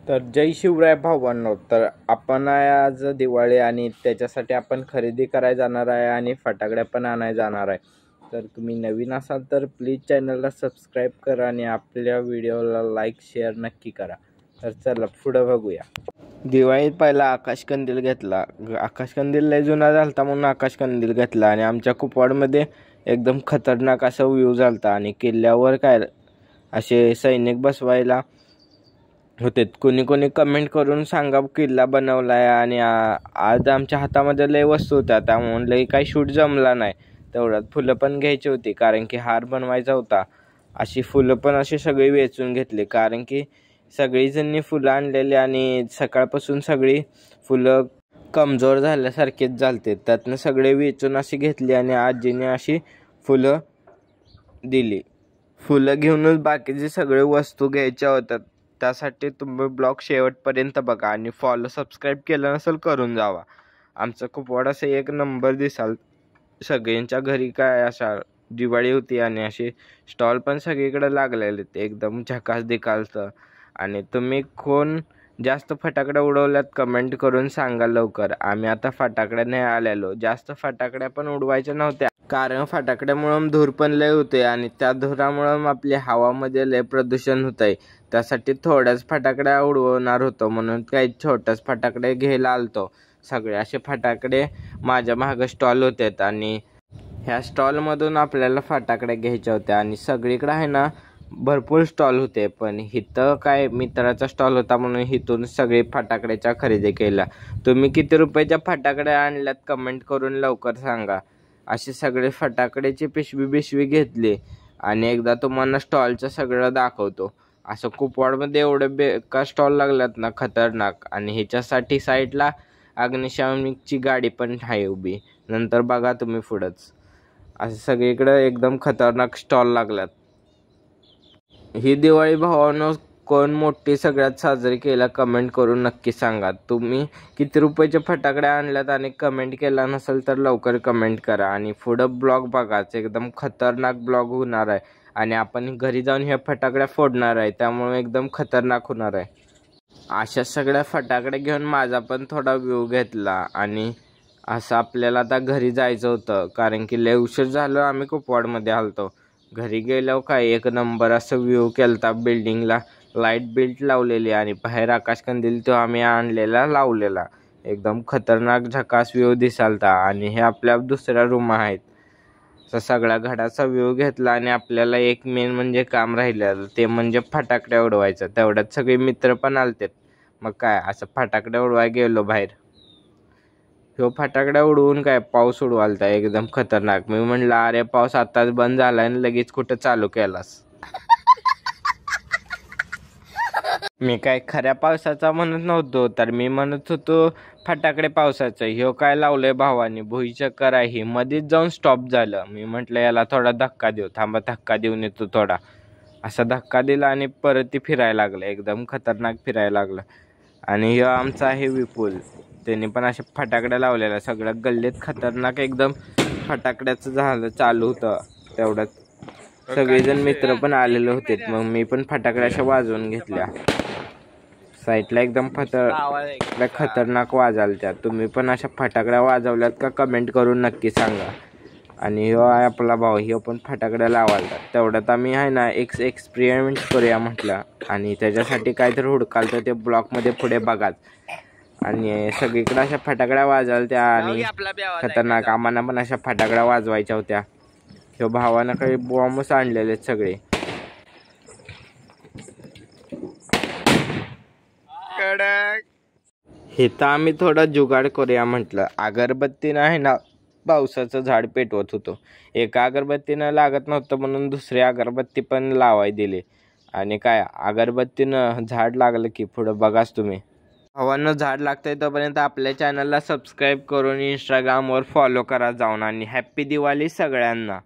तर जय शिवराय भावांनो. तर आपण आज दिवाळी आणि त्याच्यासाठी आपण खरेदी करायला जाणार आहे आणि फटाकड्या पण आणायला जाणार आहे. तर तुम्ही नवीन असाल तर प्लीज चॅनलला सबस्क्राईब करा आणि आपल्या व्हिडिओला लाईक शेअर नक्की करा. तर चला पुढं बघूया. दिवाळीत पहिला आकाशकंदील घेतला. आकाशकंदील लय जुना झालता म्हणून आकाशकंदील घेतला आणि आमच्या कुपवाडमध्ये एकदम खतरनाक असा व्ह्यू झालता आणि किल्ल्यावर काय असे सैनिक बसवायला होते. कोणी कोणी कमेंट करून सांगा किल्ला बनवलाय आणि आज आमच्या हातामध्ये लय वस्तू होत्या त्यामुळे लय काही शूट जमला नाही. तेवढ्यात फुलं पण घ्यायची होती कारण की हार बनवायचा होता. अशी फुलं पण अशी सगळी वेचून घेतली कारण की सगळीजणी फुलं आणलेली आणि सकाळपासून सगळी फुलं कमजोर झाल्यासारखेच झालते. त्यातनं सगळे वेचून अशी घेतली आणि आजीने अशी फुलं दिली. फुलं घेऊनच बाकीचे सगळे वस्तू घ्यायच्या होत्या. त्यासाठी तुम्ही ब्लॉग शेवटपर्यंत बघा आणि फॉलो सबस्क्राईब केलं नसेल करून जावा. आमचं कुपवाड असं एक नंबर दिसाल. सगळ्यांच्या घरी काय अशा दिवाळी होती आणि असे स्टॉल पण सगळीकडे लागलेले ते एकदम झकास दिखालतं. आणि तुम्ही कोण जास्त फटाकड्या उडवल्यात कमेंट करून सांगा लवकर. आम्ही आता फटाकड्या नाही आलेलो. जास्त फटाकड्या पण उडवायच्या नव्हत्या कारण फटाकड्यामुळं धूर पण लय होते आणि त्या धुरामुळं आपल्या हवामध्ये लय प्रदूषण होत आहे. त्यासाठी थोड्याच फटाकड्या उडवणार होतो म्हणून काही छोट्याच फटाकडे घ्यायला आलतो. सगळे असे फटाकडे माझ्या मागं स्टॉल होते आणि ह्या स्टॉलमधून आपल्याला फटाकड्या घ्यायच्या होत्या आणि सगळीकडे आहे ना भरपूर स्टॉल होते. पण इथं काय मित्राचा स्टॉल होता म्हणून इथून सगळे फटाकड्याच्या खरेदी केल्या. तुम्ही किती रुपयाच्या फटाकड्या आणल्यात कमेंट करून लवकर सांगा. असे सगळे फटाकड्याची पिशवी घेतली आणि एकदा तुम्हाला स्टॉलचं सगळं दाखवतो. असं कुपवाडमध्ये एवढे बेकार स्टॉल लागल्यात ना खतरनाक. आणि ह्याच्यासाठी साईडला अग्निशामकची गाडी पण आहे उभी. नंतर बघा तुम्ही पुढंच असं सगळीकडे एकदम खतरनाक स्टॉल लागल्यात. ही दिवाळी भावानं कोण मोठी सगळ्यात साजरी केला कमेंट करून नक्की सांगा. तुम्ही किती रुपयाचे फटाकड्या आणल्यात आणि कमेंट केला नसेल तर लवकर कमेंट करा. आणि पुढं ब्लॉग बघाच एकदम खतरनाक ब्लॉग होणार आहे आणि आपण घरी जाऊन ह्या फटाकड्या फोडणार आहे त्यामुळे एकदम खतरनाक होणार आहे. अशा सगळ्या फटाकड्या घेऊन माझा पण थोडा व्ह्यू घेतला आणि असं आपल्याला आता घरी जायचं होतं कारण की लय उशीर झालं. आम्ही कुपवाडमध्ये आलतो. घरी गेल्यावर काय एक नंबर असं व्ह्यू केलता. बिल्डिंगला लाईट बिल्ट लावलेली आणि बाहेर आकाशकंदील तो आम्ही आणलेला लावलेला. एकदम खतरनाक झकास व्ह्यू दिसालता आणि हे आपल्या दुसऱ्या रूम आहेत. सगळ्या घराचा व्ह्यू घेतला आणि आपल्याला एक मेन म्हणजे काम राहिलेलं ते म्हणजे फटाकड्या उडवायचं. तेवढ्यात सगळे मित्र पण आलते. मग काय असं फटाकड्या उडवायला गेलो बाहेर. ह्यो फटाकड्या उडवून काय पाऊस उडवालता एकदम खतरनाक. मी म्हणलं अरे पाऊस आताच बंद झाला आणि लगेच कुठं चालू केलास. मी काय खऱ्या पावसाचा म्हणत नव्हतो तर मी म्हणत होतो फटाकडे पावसाचं. ह्यो काय लावलंय भावानी भुईचक्कर आहे. मध्येच जाऊन स्टॉप झालं. मी म्हटलं याला थोडा धक्का देऊ. थांबा धक्का देऊन येतो थोडा. असा धक्का दिला आणि परत ती फिरायला लागलं. एकदम खतरनाक फिरायला लागलं. आणि ह्यो आमचा आहे विपुल. त्यांनी पण अशा फटाकड्या लावलेल्या सगळ्या गल्लीत खतरनाक एकदम फटाकड्याचं झालं चालू होतं. तेवढ्यात सगळेजण मित्र पण आलेले होते. मग मी पण फटाकड्या अशा वाजवून घेतल्या. साईडला एकदम खतरनाक वाजालत्या. तुम्ही पण अशा फटाकड्या वाजवल्यात का कमेंट करून नक्की सांगा. आणि ह्यो आहे आपला भाऊ. ह्यो पण फटाकड्या लावायला. तेवढ्यात आम्ही आहे ना एक्सपेरिमेंट करूया म्हटलं आणि त्याच्यासाठी काहीतरी हुडकाल तर ते ब्लॉकमध्ये पुढे बघाच. आणि सगळीकडे अशा फटाकड्या वाजवल्या आणि खतरनाक आम्हाला पण अशा फटाकड्या वाजवायच्या होत्या. ह्यो भावानं काही बॉम्बच आणलेले सगळे. हे तर आम्ही थोडा जुगाड करूया म्हटलं. अगरबत्तीनं आहे ना पावसाचं झाड पेटवत होतो. एका अगरबत्तीनं लागत नव्हतं म्हणून दुसरी अगरबत्ती पण लावाय दिली आणि काय अगरबत्तीनं झाड लागलं की पुढं बघाच तुम्ही. भावांना झाड लागतंय तोपर्यंत आपल्या चॅनलला सबस्क्राईब करून इंस्टाग्रामवर फॉलो करा जाऊन आणि हॅप्पी दिवाळी सगळ्यांना.